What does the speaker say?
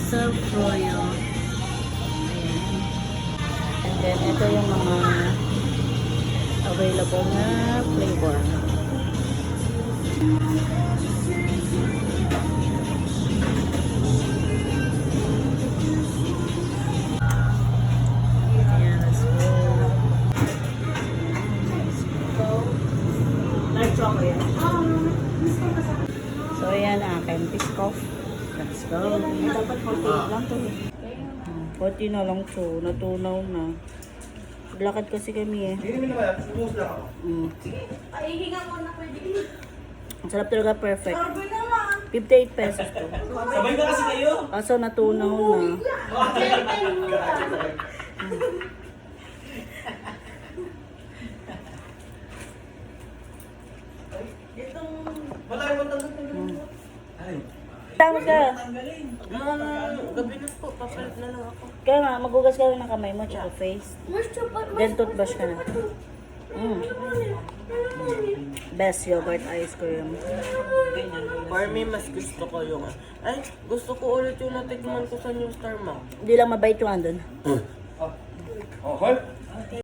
Soft Froyo. And then, ito yung mga available na flavor. Ayan, let's go. So, ayan akin. Piscoff. Let's go. Dapat 48 lang to. 40 na lang to. Natunaw na. Maglakad kasi kami eh. Pahihinga mo na pwede. Ang sarap talaga, perfect. 58 pesos to. Sabay na kasi kayo. Kaso natunaw na. Wala yung matanggal. Ay. Tama ka. Gabi na po, papalit na lang ako. Kaya nga, magugas ka lang ng kamay mo tsaka face. Then toothbrush ka na. Best yogurt ice cream. For me, mas gusto ko yung... Ay, gusto ko ulit yung natikman ko sa New Star Mall. Hindi lang mabait yung andun. Okay.